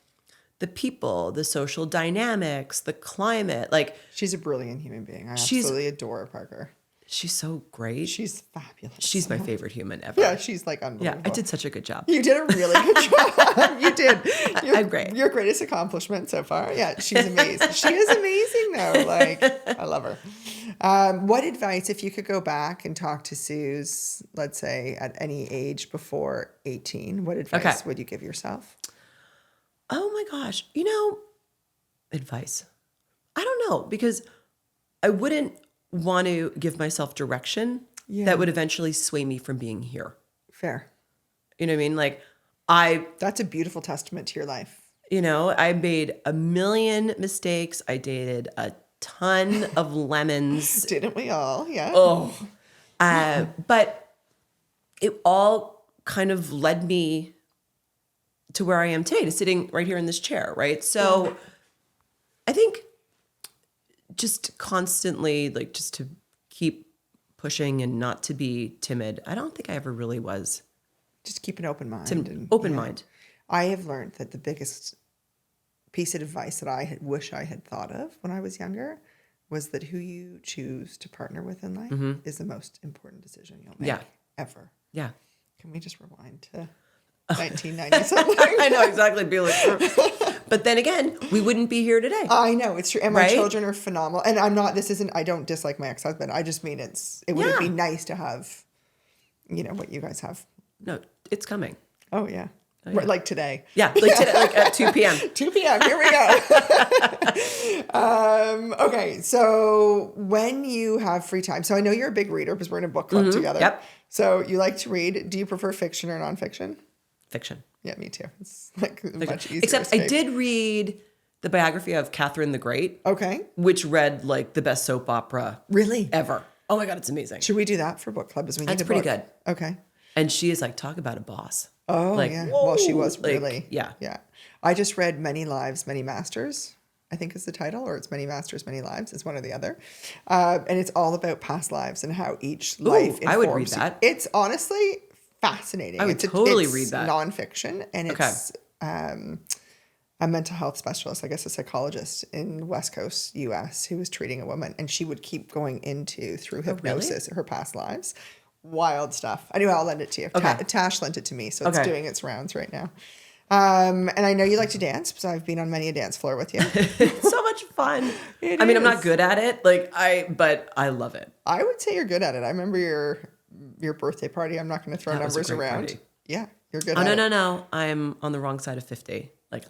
Speaker 4: the people, the social dynamics, the climate. Like,
Speaker 3: She's a brilliant human being. I
Speaker 4: She's-
Speaker 3: absolutely adore Parker.
Speaker 4: she's so great.
Speaker 3: She's fabulous.
Speaker 4: She's my favorite human ever.
Speaker 3: Yeah, she's like
Speaker 4: Yeah,
Speaker 3: unbelievable.
Speaker 4: I did such a good job.
Speaker 3: You did a really good job. You did.
Speaker 4: I'm great.
Speaker 3: Your greatest accomplishment so far. Yeah, she's amazing. She is amazing, though. Like, I love her. What advice, if you could go back and talk to Suze, let's say at any age before 18, what advice would you give yourself?
Speaker 4: Oh my gosh. Advice. I don't know, because I wouldn't want to give myself direction that would eventually sway me from being here.
Speaker 3: Fair.
Speaker 4: You know what I mean? Like,
Speaker 3: That's a beautiful testament to your life.
Speaker 4: I made a million mistakes. I dated a ton of lemons.
Speaker 3: Didn't we all? Yeah.
Speaker 4: Oh, but it all kind of led me to where I am today, to sitting right here in this chair, right? So I think just constantly, like, just to keep pushing and not to be timid. I don't think I ever really was.
Speaker 3: Just keep an open mind.
Speaker 4: Open mind.
Speaker 3: I have learned that the biggest piece of advice that I wish I had thought of when I was younger was that who you choose to partner with in life is the most important decision you'll make ever.
Speaker 4: Yeah.
Speaker 3: Can we just rewind to 1990 something?
Speaker 4: I know exactly. Be like, but then again, we wouldn't be here today.
Speaker 3: I know, it's true. And my
Speaker 4: Right?
Speaker 3: children are phenomenal. And I don't dislike my ex-husband. I just mean it would be nice to have, what you guys have.
Speaker 4: No, it's coming.
Speaker 3: Oh, yeah. Right, like today.
Speaker 4: Yeah, like today, like at 2 p.m.
Speaker 3: 2 p.m. Here we go. Okay, so when you have free time, so I know you're a big reader because we're in a book club together.
Speaker 4: Yep.
Speaker 3: So you like to read. Do you prefer fiction or nonfiction?
Speaker 4: Fiction.
Speaker 3: Yeah, me too. It's like much easier.
Speaker 4: Except I
Speaker 3: escape.
Speaker 4: did read the biography of Catherine the Great,
Speaker 3: Okay.
Speaker 4: which read like the best soap opera
Speaker 3: Really?
Speaker 4: ever. Oh my God, it's amazing.
Speaker 3: Should we do that for book club? As we need
Speaker 4: That's
Speaker 3: a
Speaker 4: pretty
Speaker 3: book?
Speaker 4: good.
Speaker 3: Okay.
Speaker 4: And she is like, talk about a boss.
Speaker 3: Oh,
Speaker 4: Like,
Speaker 3: yeah. Well, she was
Speaker 4: like,
Speaker 3: really.
Speaker 4: yeah.
Speaker 3: Yeah. I just read Many Lives, Many Masters, I think is the title, or it's Many Masters, Many Lives. It's one or the other. And it's all about past lives and how each life informs
Speaker 4: I would read
Speaker 3: you.
Speaker 4: that.
Speaker 3: It's honestly fascinating.
Speaker 4: I would totally read that.
Speaker 3: It's nonfiction, and it's a mental health specialist, I guess a psychologist in West Coast, U.S., who was treating a woman, and she would keep going through hypnosis, her past lives. Wild stuff. Anyway, I'll lend it to you.
Speaker 4: Okay.
Speaker 3: Tash lent it to me, so it's
Speaker 4: Okay.
Speaker 3: doing its rounds right now. And I know you like to dance, because I've been on many a dance floor with you.
Speaker 4: It's so much fun.
Speaker 3: It
Speaker 4: I mean, I'm
Speaker 3: is.
Speaker 4: not good at it, but I love it.
Speaker 3: I would say you're good at it. I remember your birthday party. I'm not going to throw
Speaker 4: That was a
Speaker 3: numbers
Speaker 4: great
Speaker 3: around.
Speaker 4: party.
Speaker 3: Yeah, you're good
Speaker 4: Oh,
Speaker 3: at
Speaker 4: no,
Speaker 3: it.
Speaker 4: no. I'm on the wrong side of 50. Like,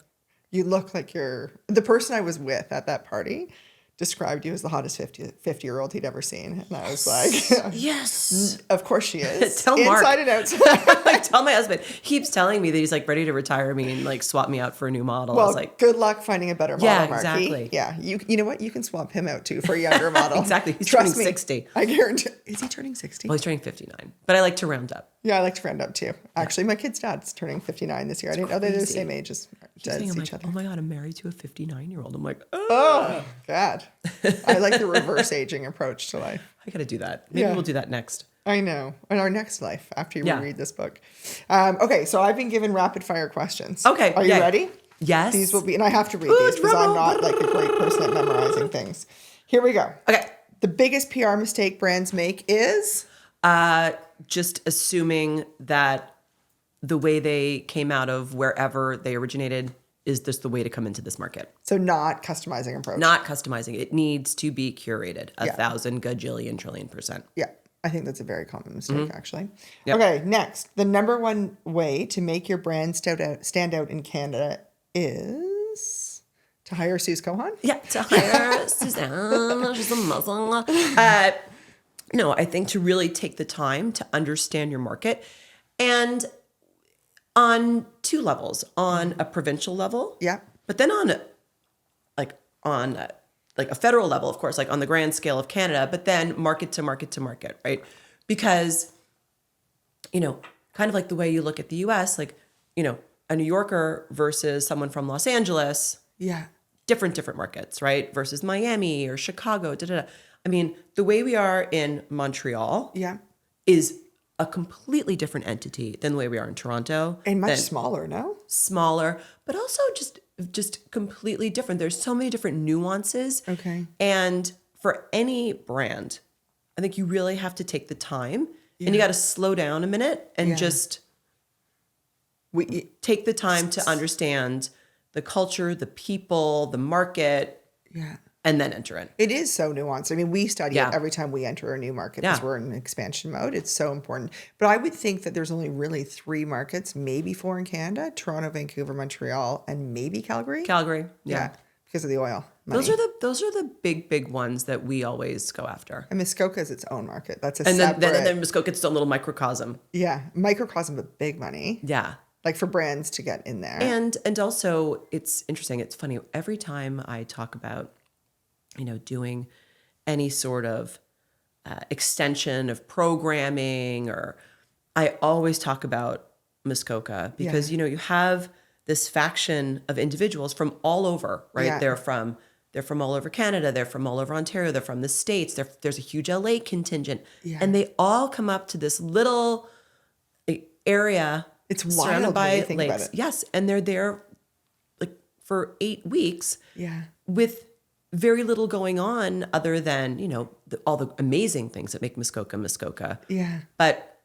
Speaker 3: You look like you're the person I was with at that party. described you as the hottest 50-year-old he'd ever seen. And I was like,
Speaker 4: Yes.
Speaker 3: of course she is.
Speaker 4: Tell Mark.
Speaker 3: Inside and outside.
Speaker 4: Like, tell my husband. He keeps telling me that he's like ready to retire me and like swap me out for a new model. I
Speaker 3: Well,
Speaker 4: was like,
Speaker 3: good luck finding a better model,
Speaker 4: Yeah,
Speaker 3: Marky.
Speaker 4: exactly.
Speaker 3: Yeah, you know what? You can swap him out too for a younger model.
Speaker 4: Exactly. He's
Speaker 3: Trust
Speaker 4: turning
Speaker 3: me.
Speaker 4: 60.
Speaker 3: I guarantee. Is he turning 60?
Speaker 4: Well, he's turning 59, but I like to round up.
Speaker 3: Yeah, I like to round up too. Actually, my kid's dad's turning 59 this year. I didn't know they're the
Speaker 4: crazy.
Speaker 3: same age as
Speaker 4: I'm
Speaker 3: each
Speaker 4: like,
Speaker 3: other.
Speaker 4: oh my God, I'm married to a 59-year-old. I'm like, oh,
Speaker 3: Oh, God. I like the reverse aging approach to life.
Speaker 4: I got to do that. Maybe
Speaker 3: Yeah.
Speaker 4: we'll do that next.
Speaker 3: I know. In our next life, after you
Speaker 4: Yeah.
Speaker 3: read this book. Okay, so I've been given rapid fire questions.
Speaker 4: Okay,
Speaker 3: Are you
Speaker 4: yay.
Speaker 3: ready?
Speaker 4: Yes.
Speaker 3: These will be, and I have to read these because I'm not like a great person at memorizing things. Here we go.
Speaker 4: Okay.
Speaker 3: The biggest PR mistake brands make is?
Speaker 4: Just assuming that the way they came out of wherever they originated is just the way to come into this market.
Speaker 3: So not customizing approach.
Speaker 4: Not customizing. It needs to be curated 1,000 gajillion trillion %.
Speaker 3: Yeah, I think that's a very common mistake, actually.
Speaker 4: Yep.
Speaker 3: Okay, next. The number one way to make your brand stand out in Canada is to hire Suzanne Cohon?
Speaker 4: Yeah, to hire Suzanne. She's a Muslim. No, I think to really take the time to understand your market, and on two levels, on a provincial level,
Speaker 3: Yeah.
Speaker 4: but then on a federal level, of course, like on the grand scale of Canada, but then market to market to market, right? Because, kind of like the way you look at the US, like, a New Yorker versus someone from Los Angeles,
Speaker 3: Yeah.
Speaker 4: different markets, right? Versus Miami or Chicago, I mean, the way we are in Montreal
Speaker 3: Yeah.
Speaker 4: is a completely different entity than the way we are in Toronto.
Speaker 3: And much
Speaker 4: than-
Speaker 3: smaller, no?
Speaker 4: smaller, but also just completely different. There's so many different nuances.
Speaker 3: Okay.
Speaker 4: And for any brand, I think you really have to take the time and you got to slow down a minute and
Speaker 3: Yeah.
Speaker 4: just take the time to understand the culture, the people, the market,
Speaker 3: Yeah.
Speaker 4: and then enter in.
Speaker 3: It is so nuanced. I mean, we study
Speaker 4: Yeah.
Speaker 3: it every time we enter a new market because
Speaker 4: Yeah.
Speaker 3: we're in expansion mode. It's so important. But I would think that there's only really 3 markets, maybe 4 in Canada: Toronto, Vancouver, Montreal, and maybe Calgary.
Speaker 4: Calgary, yeah.
Speaker 3: Because of the oil money.
Speaker 4: Those are the big ones that we always go after.
Speaker 3: And Muskoka is its own market. That's a
Speaker 4: And
Speaker 3: separate.
Speaker 4: then Muskoka, it's a little microcosm.
Speaker 3: Yeah, microcosm, but big money.
Speaker 4: Yeah.
Speaker 3: Like for brands to get in there.
Speaker 4: And also it's interesting. It's funny. Every time I talk about, doing any sort of extension of programming, or I always talk about Muskoka because, you have this faction of individuals from all over, right?
Speaker 3: Yeah.
Speaker 4: They're from all over Canada. They're from all over Ontario. They're from the States. There's a huge LA contingent.
Speaker 3: Yeah.
Speaker 4: And they all come up to this little area.
Speaker 3: It's
Speaker 4: surrounded
Speaker 3: wild when
Speaker 4: by
Speaker 3: you think
Speaker 4: lakes.
Speaker 3: about it.
Speaker 4: Yes. And they're there like for 8 weeks
Speaker 3: Yeah.
Speaker 4: with very little going on other than, all the amazing things that make Muskoka.
Speaker 3: Yeah.
Speaker 4: But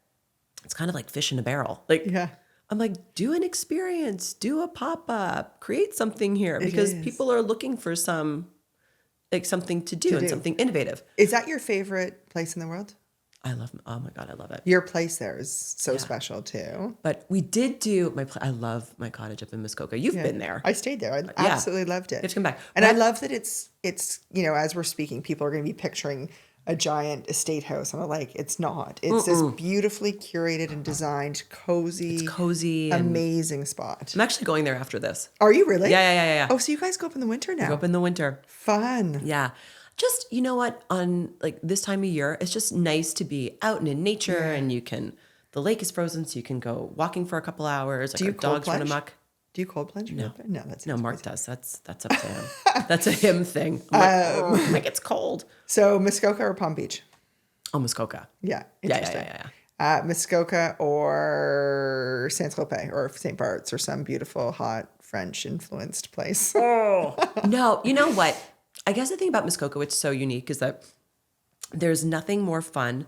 Speaker 4: it's kind of like fish in a barrel. Like,
Speaker 3: Yeah.
Speaker 4: I'm like, do an experience, do a pop-up, create something here because
Speaker 3: is.
Speaker 4: people are looking for something to do and something innovative.
Speaker 3: Is that your favorite place in the world?
Speaker 4: Oh my God, I love it.
Speaker 3: Your place there is so special too.
Speaker 4: But we did do I love my cottage up in Muskoka. You've been there.
Speaker 3: I stayed there. I absolutely loved it.
Speaker 4: You have to come back.
Speaker 3: And I love that it's as we're speaking, people are going to be picturing a giant estate house. And I'm like, it's not. It's this beautifully curated and designed, cozy,
Speaker 4: Cozy and
Speaker 3: amazing spot.
Speaker 4: I'm actually going there after this.
Speaker 3: Are you really?
Speaker 4: Yeah.
Speaker 3: Oh, so you guys go up in the winter now?
Speaker 4: Go up in the winter.
Speaker 3: Fun.
Speaker 4: Yeah. Just, you know what, on like this time of year, it's just nice to be out and in nature and the lake is frozen, so you can go walking for a couple hours. Like
Speaker 3: Do you
Speaker 4: our dogs run
Speaker 3: cold plunge?
Speaker 4: amok.
Speaker 3: Do you cold plunge? No, that's
Speaker 4: No, Mark does. That's up to him. That's a him thing. I'm like, it's cold.
Speaker 3: So Muskoka or Palm Beach?
Speaker 4: Oh, Muskoka.
Speaker 3: Yeah, interesting.
Speaker 4: Yeah.
Speaker 3: Muskoka or Saint Tropez or St. Bart's or some beautiful, hot, French influenced place.
Speaker 4: No, you know what? I guess the thing about Muskoka, which is so unique, is that there's nothing more fun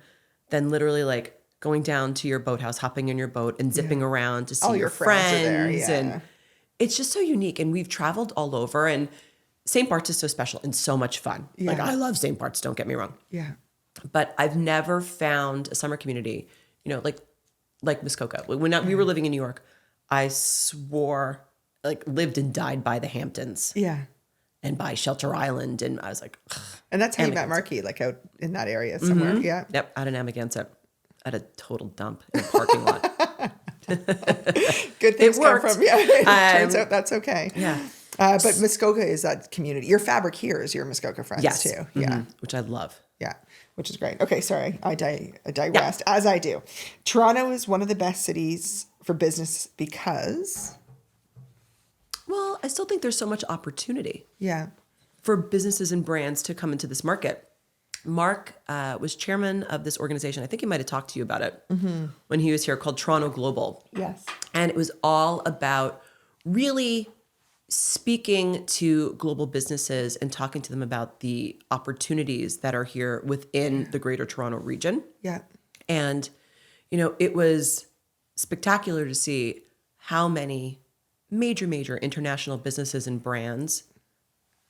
Speaker 4: than literally like going down to your boathouse, hopping in your boat and zipping around to see
Speaker 3: All
Speaker 4: your
Speaker 3: your friends are there,
Speaker 4: friends.
Speaker 3: yeah.
Speaker 4: And it's just so unique. And we've traveled all over, and St. Bart's is so special and so much fun. Like,
Speaker 3: Yeah.
Speaker 4: I love St. Bart's, don't get me wrong.
Speaker 3: Yeah.
Speaker 4: But I've never found a summer community, like Muskoka. When we were living in New York, I swore, lived and died by the Hamptons.
Speaker 3: Yeah.
Speaker 4: and by Shelter Island. And I was like, ugh.
Speaker 3: And that's how you met
Speaker 4: Amagansett.
Speaker 3: Marky, like out in that area somewhere. Yeah.
Speaker 4: Yep, out in Amagansett at a total dump in a parking lot.
Speaker 3: Good things come
Speaker 4: worked.
Speaker 3: from, yeah. Turns out that's okay.
Speaker 4: Yeah.
Speaker 3: But Muskoka is that community. Your fabriceers, your Muskoka friends
Speaker 4: Yes.
Speaker 3: too. Yeah.
Speaker 4: Which I love.
Speaker 3: Yeah. Which is great. Okay. Sorry. I digressed as I do. Toronto is one of the best cities for business because.
Speaker 4: Well, I still think there's so much opportunity
Speaker 3: Yeah.
Speaker 4: for businesses and brands to come into this market. Mark was chairman of this organization. I think he might have talked to you about it when he was here, called Toronto Global.
Speaker 3: Yes.
Speaker 4: And it was all about really speaking to global businesses and talking to them about the opportunities that are here within the Greater Toronto region.
Speaker 3: Yeah.
Speaker 4: And, it was spectacular to see how many major international businesses and brands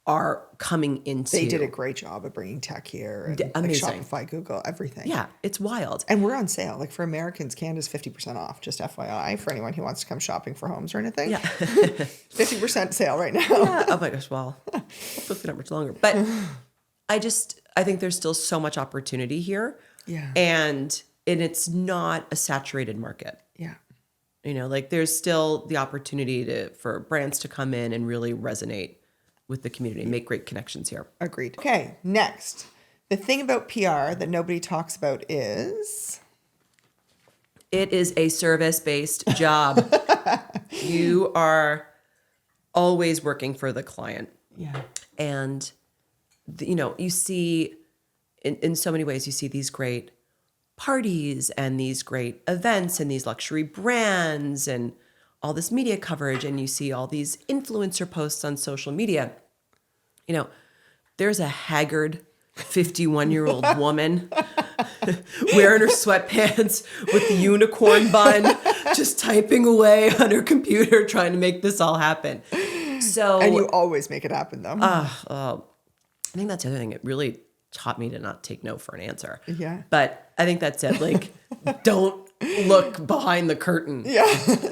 Speaker 4: are coming into.
Speaker 3: They did a great job of bringing tech here. And like
Speaker 4: Amazing.
Speaker 3: Shopify, Google, everything.
Speaker 4: Yeah, it's wild.
Speaker 3: And we're on sale. Like for Americans, Canada's 50% off, just FYI, for anyone who wants to come shopping for homes or anything.
Speaker 4: Yeah.
Speaker 3: 50% sale right now.
Speaker 4: Yeah. Oh my gosh, well, hopefully not much longer. But I think there's still so much opportunity here.
Speaker 3: Yeah.
Speaker 4: And it's not a saturated market.
Speaker 3: Yeah.
Speaker 4: Like there's still the opportunity for brands to come in and really resonate with the community, make great connections here.
Speaker 3: Agreed. Okay, next. The thing about PR that nobody talks about is...
Speaker 4: It is a service-based job. You are always working for the client.
Speaker 3: Yeah.
Speaker 4: And, you see, in so many ways, you see these great parties and these great events and these luxury brands and all this media coverage, and you see all these influencer posts on social media. There's a haggard 51-year-old woman wearing her sweatpants with the unicorn bun, just typing away on her computer trying to make this all happen. So,
Speaker 3: And you always make it happen, though.
Speaker 4: I think that's the other thing. It really taught me to not take no for an answer.
Speaker 3: Yeah.
Speaker 4: But I think that's it. Like, don't look behind the curtain.
Speaker 3: Yeah.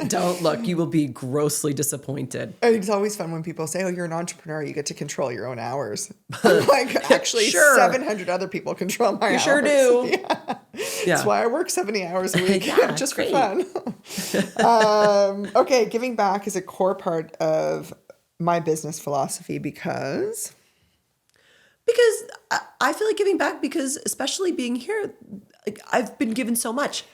Speaker 4: Don't look. You will be grossly disappointed.
Speaker 3: And it's always fun when people say, oh, you're an entrepreneur, you get to control your own hours. Like, actually,
Speaker 4: Sure.
Speaker 3: 700 other people control my hours.
Speaker 4: You sure do.
Speaker 3: Yeah.
Speaker 4: Yeah.
Speaker 3: That's why I work 70 hours a week,
Speaker 4: Yeah,
Speaker 3: just
Speaker 4: great.
Speaker 3: for fun. Okay, giving back is a core part of my business philosophy because...
Speaker 4: Because I feel like giving back because, especially being here, like, I've been given so much.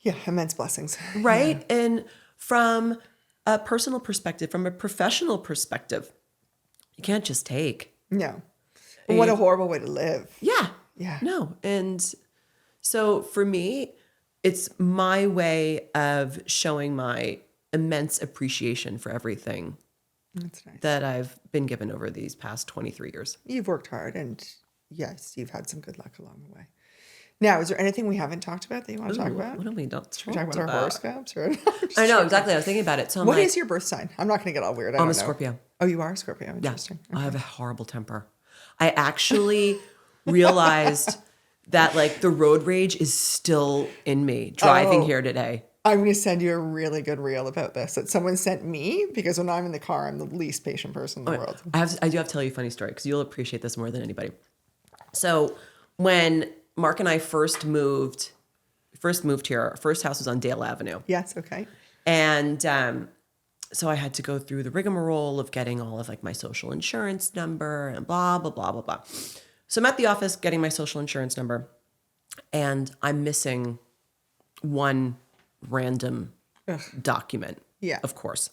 Speaker 3: Yeah, immense blessings.
Speaker 4: Right? Yeah. And from a personal perspective, from a professional perspective, you can't just take.
Speaker 3: No. What a horrible way to live.
Speaker 4: Yeah.
Speaker 3: Yeah.
Speaker 4: No. And so for me, it's my way of showing my immense appreciation for everything
Speaker 3: That's nice.
Speaker 4: that I've been given over these past 23 years.
Speaker 3: You've worked hard and yes, you've had some good luck along the way. Now, is there anything we haven't talked about that you want to talk about?
Speaker 4: What have we not
Speaker 3: Should we talk about our horoscopes? Or
Speaker 4: I know, exactly. I was thinking about it. So I'm
Speaker 3: What
Speaker 4: like,
Speaker 3: is your birth sign? I'm not going to get all weird. I
Speaker 4: I'm
Speaker 3: don't
Speaker 4: a
Speaker 3: know.
Speaker 4: Scorpio.
Speaker 3: Oh, you are a Scorpio.
Speaker 4: Yeah,
Speaker 3: Interesting.
Speaker 4: I have a horrible temper. I actually realized that like the road rage is still in me driving here today.
Speaker 3: I'm going to send you a really good reel about this that someone sent me because when I'm in the car, I'm the least patient person in the world.
Speaker 4: I do have to tell you a funny story because you'll appreciate this more than anybody. So when Mark and I first moved here, our first house was on Dale Avenue.
Speaker 3: Yes. Okay.
Speaker 4: And so I had to go through the rigmarole of getting all of like my social insurance number and blah, blah, blah, blah, blah. So I'm at the office getting my social insurance number and I'm missing one random document,
Speaker 3: Yeah.
Speaker 4: of course.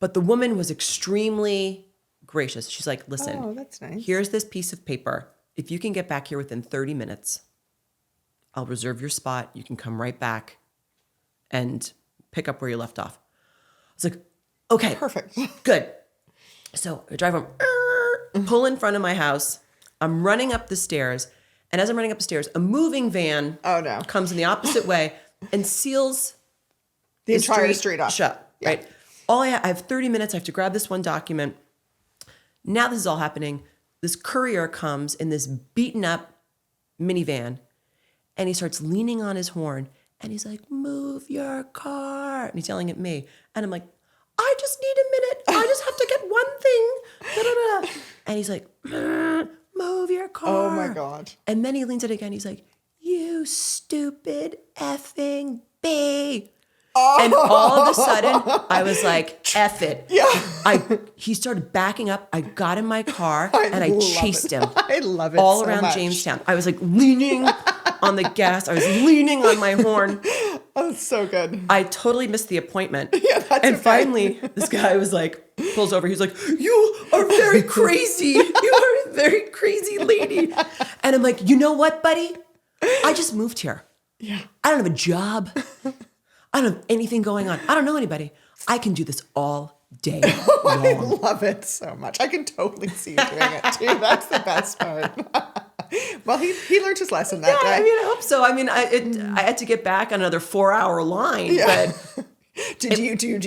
Speaker 4: But the woman was extremely gracious. She's like, listen,
Speaker 3: Oh, that's nice.
Speaker 4: here's this piece of paper. If you can get back here within 30 minutes, I'll reserve your spot. You can come right back and pick up where you left off. I was like, okay,
Speaker 3: Perfect.
Speaker 4: good. So I drive home, pull in front of my house. I'm running up the stairs. And as I'm running up the stairs, a moving van
Speaker 3: Oh, no.
Speaker 4: comes in the opposite way and seals
Speaker 3: The entire street off.
Speaker 4: shut.
Speaker 3: Yeah.
Speaker 4: Right. I have 30 minutes. I have to grab this one document. Now this is all happening. This courier comes in this beaten up minivan and he starts leaning on his horn and he's like, move your car. And he's yelling at me. And I'm like, I just need a minute. I just have to get one thing Da-da-da. And he's like, move your car.
Speaker 3: Oh my God.
Speaker 4: And then he leans in again. He's like, you stupid effing bee.
Speaker 3: Oh.
Speaker 4: And all of a sudden, I was like, F it.
Speaker 3: Yeah.
Speaker 4: He started backing up. I got in my car and I
Speaker 3: love
Speaker 4: chased
Speaker 3: it.
Speaker 4: him.
Speaker 3: I love it
Speaker 4: all
Speaker 3: so
Speaker 4: around
Speaker 3: much.
Speaker 4: Jamestown. I was like leaning on the gas. I was leaning on my horn.
Speaker 3: Oh, that's so good.
Speaker 4: I totally missed the appointment.
Speaker 3: Yeah, that's
Speaker 4: and
Speaker 3: okay.
Speaker 4: finally, this guy was like, pulls over. He's like, you are very crazy. You are a very crazy lady. And I'm like, you know what, buddy? I just moved here.
Speaker 3: Yeah.
Speaker 4: I don't have a job. I don't have anything going on. I don't know anybody. I can do this all day
Speaker 3: I
Speaker 4: long.
Speaker 3: love it so much. I can totally see you doing it too. That's the best part. Well, he learned his lesson that
Speaker 4: Yeah,
Speaker 3: day.
Speaker 4: I mean, I hope so. I mean, I had to get back on another 4-hour line, but
Speaker 3: Do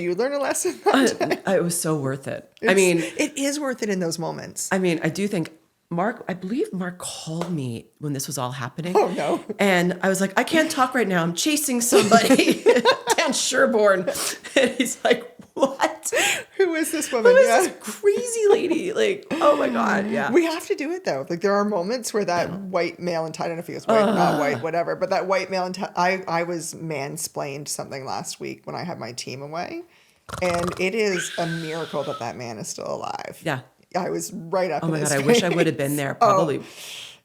Speaker 3: you learn a lesson that day?
Speaker 4: it was so worth it. I mean,
Speaker 3: it is worth it in those moments.
Speaker 4: I do think I believe Mark called me when this was all happening.
Speaker 3: Oh, no.
Speaker 4: And I was like, I can't talk right now. I'm chasing somebody down Sherborne. And he's like, what?
Speaker 3: Who is this woman?
Speaker 4: Who is this crazy lady? Like, oh my God. Yeah.
Speaker 3: We have to do it though. Like there are moments where that white male entitled, I don't know if he was white, not white, whatever, but that white male I was mansplained something last week when I had my team away. And it is a miracle that man is still alive.
Speaker 4: Yeah.
Speaker 3: I was right up
Speaker 4: Oh
Speaker 3: in
Speaker 4: my
Speaker 3: his
Speaker 4: God. I wish I
Speaker 3: face.
Speaker 4: would have been there. Probably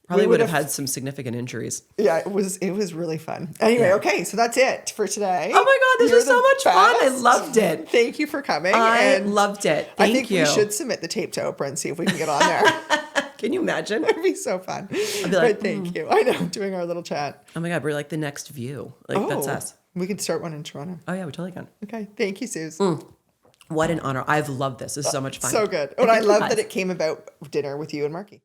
Speaker 3: we
Speaker 4: would have
Speaker 3: would've-
Speaker 4: had some significant injuries.
Speaker 3: Yeah, it was really fun. Anyway, okay, so that's it for today.
Speaker 4: Oh my God. This
Speaker 3: You're
Speaker 4: was so
Speaker 3: the
Speaker 4: much fun. I
Speaker 3: best.
Speaker 4: loved it.
Speaker 3: Thank you for coming.
Speaker 4: I
Speaker 3: and
Speaker 4: loved it.
Speaker 3: I
Speaker 4: Thank
Speaker 3: think
Speaker 4: you.
Speaker 3: we should submit the tape to Oprah and see if we can get on there.
Speaker 4: Can you imagine?
Speaker 3: It'd be so fun.
Speaker 4: I'd be like,
Speaker 3: But thank you. I know, doing our little chat.
Speaker 4: Oh my God. We're like the next View. Like that's us.
Speaker 3: We can start one in Toronto.
Speaker 4: Oh yeah, we totally can.
Speaker 3: Okay. Thank you, Suze.
Speaker 4: What an honor. I've loved this. This is so much fun.
Speaker 3: So good. And I love
Speaker 4: guys.
Speaker 3: that it came about dinner with you and Marky.